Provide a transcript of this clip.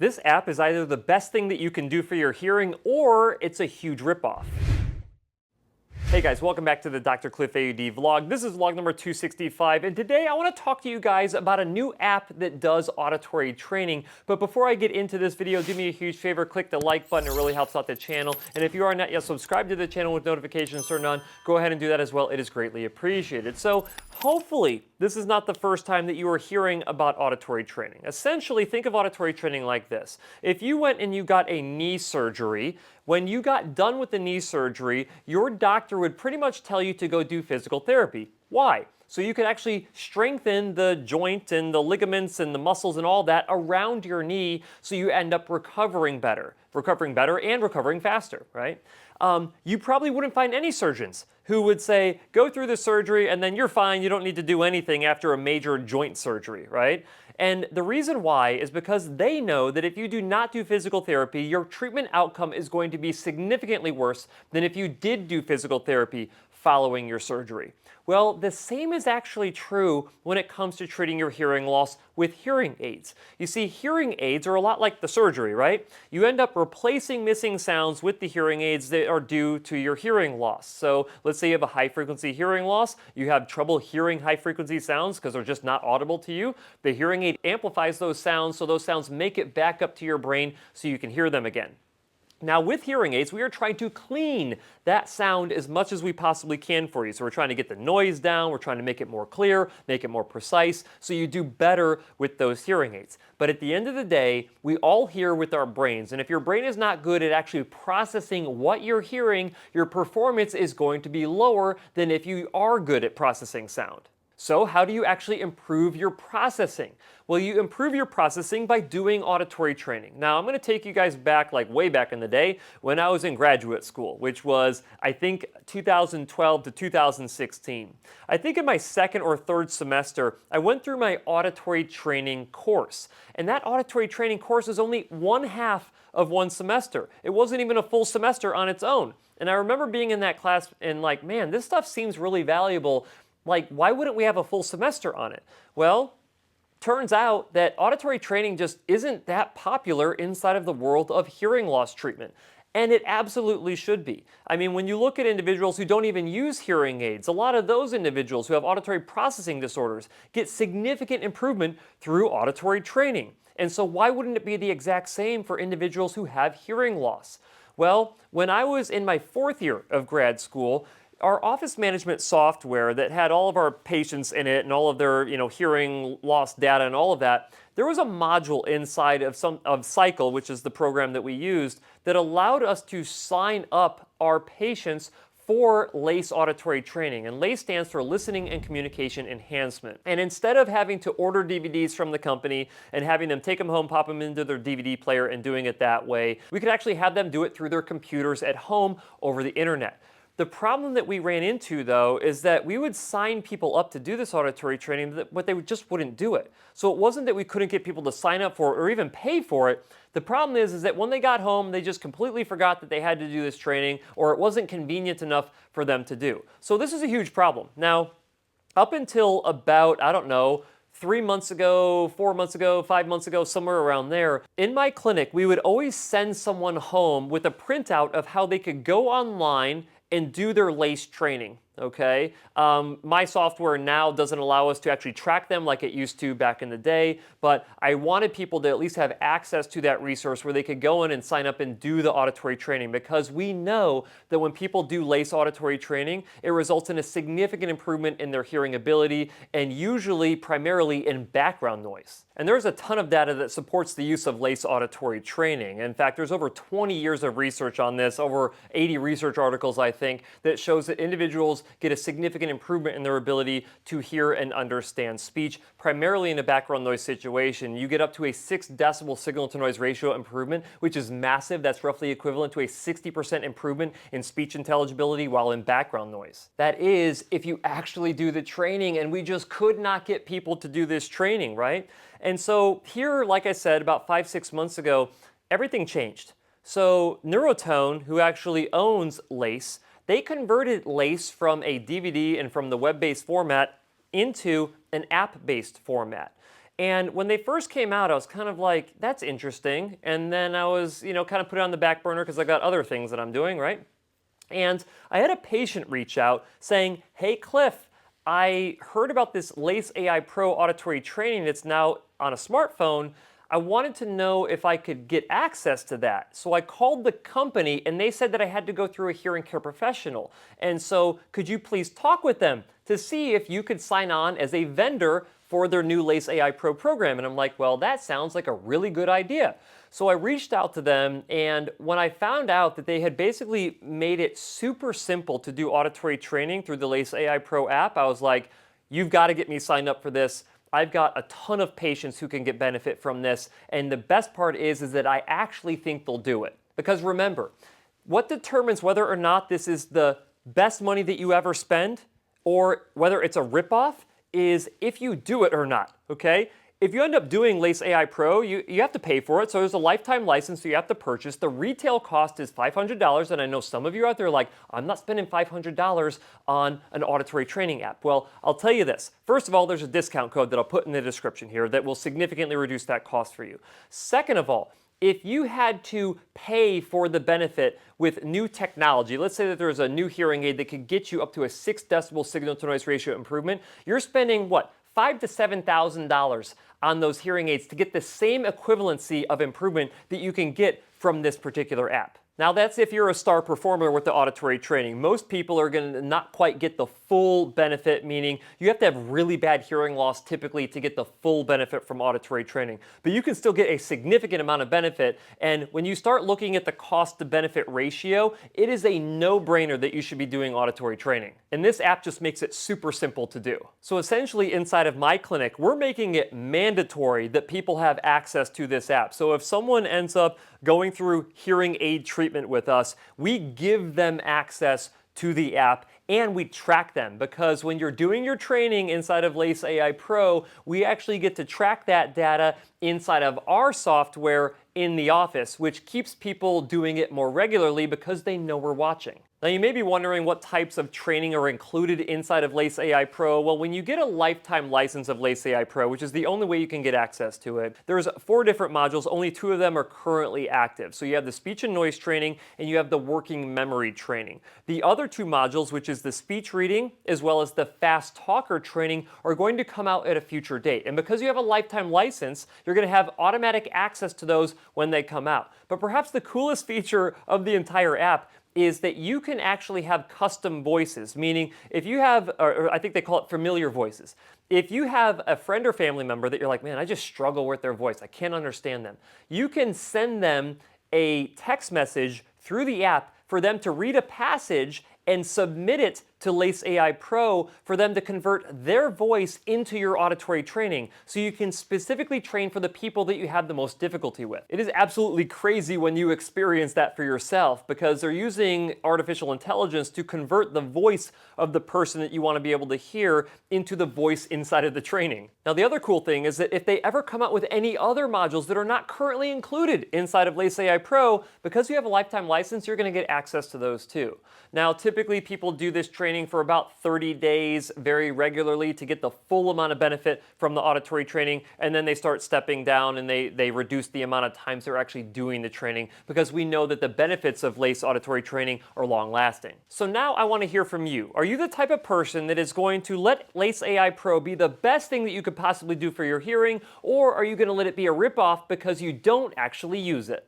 This app is either the best thing that you can do for your hearing or it's a huge ripoff. Hey guys, welcome back to the DrCliffAuD vlog. This is vlog number 265, and today I want to talk to you guys about a new app that does auditory training. But before I get into this video, do me a huge favor, click the like button, it really helps out the channel. And if you are not yet subscribed to the channel with notifications turned on, go ahead and do that as well, it is greatly appreciated. So hopefully this is not the first time that you are hearing about auditory training. Essentially, think of auditory training like this. If you went and you got a knee surgery, when you got done with the knee surgery, your doctor would pretty much tell you to go do physical therapy. Why? So you could actually strengthen the joint and the ligaments and the muscles and all that around your knee so you end up recovering better and recovering faster, right? You probably wouldn't find any surgeons who would say, go through the surgery and then you're fine, you don't need to do anything after a major joint surgery, right? And the reason why is because they know that if you do not do physical therapy, your treatment outcome is going to be significantly worse than if you did do physical therapy following your surgery. Well, the same is actually true when it comes to treating your hearing loss with hearing aids. You see, hearing aids are a lot like the surgery, right? You end up replacing missing sounds with the hearing aids that are due to your hearing loss. So let's say you have a high frequency hearing loss, you have trouble hearing high frequency sounds because they're just not audible to you. The hearing aid amplifies those sounds, so those sounds make it back up to your brain so you can hear them again. Now with hearing aids, we are trying to clean that sound as much as we possibly can for you. So we're trying to get the noise down, we're trying to make it more clear, make it more precise, so you do better with those hearing aids. But at the end of the day, we all hear with our brains, and if your brain is not good at actually processing what you're hearing, your performance is going to be lower than if you are good at processing sound. So how do you actually improve your processing? Well, you improve your processing by doing auditory training. Now, I'm going to take you guys back, like way back in the day when I was in graduate school, which was, I think, 2012 to 2016. I think in my second or third semester, I went through my auditory training course. And that auditory training course is only one half of one semester. It wasn't even a full semester on its own. And I remember being in that class and like, man, this stuff seems really valuable. Like, why wouldn't we have a full semester on it? Well, turns out that auditory training just isn't that popular inside of the world of hearing loss treatment. And it absolutely should be. I mean, when you look at individuals who don't even use hearing aids, a lot of those individuals who have auditory processing disorders get significant improvement through auditory training. And so why wouldn't it be the exact same for individuals who have hearing loss? Well, when I was in my fourth year of grad school, our office management software that had all of our patients in it and all of their, hearing loss data and all of that, there was a module inside of Cycle, which is the program that we used, that allowed us to sign up our patients for LACE auditory training. And LACE stands for Listening and Communication Enhancement. And instead of having to order DVDs from the company and having them take them home, pop them into their DVD player and doing it that way, we could actually have them do it through their computers at home over the internet. The problem that we ran into, though, is that we would sign people up to do this auditory training, but they just wouldn't do it. So it wasn't that we couldn't get people to sign up for it or even pay for it. The problem is that when they got home, they just completely forgot that they had to do this training, or it wasn't convenient enough for them to do. So this is a huge problem. Now, up until about, I don't know, 3 months ago, 4 months ago, 5 months ago, somewhere around there, in my clinic, we would always send someone home with a printout of how they could go online and do their LACE training, okay? My software now doesn't allow us to actually track them like it used to back in the day, but I wanted people to at least have access to that resource where they could go in and sign up and do the auditory training, because we know that when people do LACE auditory training, it results in a significant improvement in their hearing ability and usually primarily in background noise. And there's a ton of data that supports the use of LACE auditory training. In fact, there's over 20 years of research on this, over 80 research articles, I think, that shows that individuals get a significant improvement in their ability to hear and understand speech, primarily in a background noise situation. You get up to a 6 decibel signal to noise ratio improvement, which is massive. That's roughly equivalent to a 60% improvement in speech intelligibility while in background noise. That is, if you actually do the training, and we just could not get people to do this training, right? And so here, like I said, about 5-6 months ago, everything changed. So Neurotone, who actually owns LACE, they converted LACE from a DVD and from the web-based format into an app-based format. And when they first came out, I was kind of like, that's interesting. And then I was, kind of put it on the back burner because I got other things that I'm doing, right? And I had a patient reach out saying, hey, Cliff, I heard about this Lace AI Pro auditory training that's now on a smartphone. I wanted to know if I could get access to that. So I called the company and they said that I had to go through a hearing care professional. And so could you please talk with them to see if you could sign on as a vendor for their new Lace AI Pro program? And I'm like, well, that sounds like a really good idea. So I reached out to them, and when I found out that they had basically made it super simple to do auditory training through the Lace AI Pro app, I was like, you've got to get me signed up for this. I've got a ton of patients who can get benefit from this, and the best part is that I actually think they'll do it. Because remember, what determines whether or not this is the best money that you ever spend, or whether it's a ripoff, is if you do it or not, okay? If you end up doing Lace AI Pro, you have to pay for it, so there's a lifetime license that you have to purchase. The retail cost is $500, and I know some of you out there are like, I'm not spending $500 on an auditory training app. Well, I'll tell you this. First of all, there's a discount code that I'll put in the description here that will significantly reduce that cost for you. Second of all, if you had to pay for the benefit with new technology, let's say that there's a new hearing aid that could get you up to a 6 decibel signal to noise ratio improvement, you're spending what? $5,000 to $7,000 on those hearing aids to get the same equivalency of improvement that you can get from this particular app. Now that's if you're a star performer with the auditory training. Most people are going to not quite get the full benefit, meaning you have to have really bad hearing loss typically to get the full benefit from auditory training. But you can still get a significant amount of benefit, and when you start looking at the cost to benefit ratio, it is a no-brainer that you should be doing auditory training. And this app just makes it super simple to do. So essentially inside of my clinic, we're making it mandatory that people have access to this app. So if someone ends up going through hearing aid treatment with us, we give them access to the app and we track them, because when you're doing your training inside of Lace AI Pro, we actually get to track that data inside of our software in the office, which keeps people doing it more regularly because they know we're watching. Now you may be wondering what types of training are included inside of Lace AI Pro. Well, when you get a lifetime license of Lace AI Pro, which is the only way you can get access to it, there's 4 different modules. Only 2 of them are currently active. So you have the speech and noise training and you have the working memory training. The other 2 modules, which is the speech reading as well as the fast talker training, are going to come out at a future date. And because you have a lifetime license, you're going to have automatic access to those when they come out. But perhaps the coolest feature of the entire app is that you can actually have custom voices, meaning if you have, or I think they call it familiar voices. If you have a friend or family member that you're like, man, I just struggle with their voice, I can't understand them, you can send them a text message through the app for them to read a passage and submit it to Lace AI Pro for them to convert their voice into your auditory training, so you can specifically train for the people that you have the most difficulty with. It is absolutely crazy when you experience that for yourself, because they're using artificial intelligence to convert the voice of the person that you want to be able to hear into the voice inside of the training. Now the other cool thing is that if they ever come out with any other modules that are not currently included inside of Lace AI Pro, because you have a lifetime license, you're going to get access to those too. Now typically people do this training for about 30 days very regularly to get the full amount of benefit from the auditory training, and then they start stepping down and they reduce the amount of times they're actually doing the training, because we know that the benefits of Lace auditory training are long lasting. So now I want to hear from you. Are you the type of person that is going to let Lace AI Pro be the best thing that you could possibly do for your hearing, or are you going to let it be a ripoff because you don't actually use it?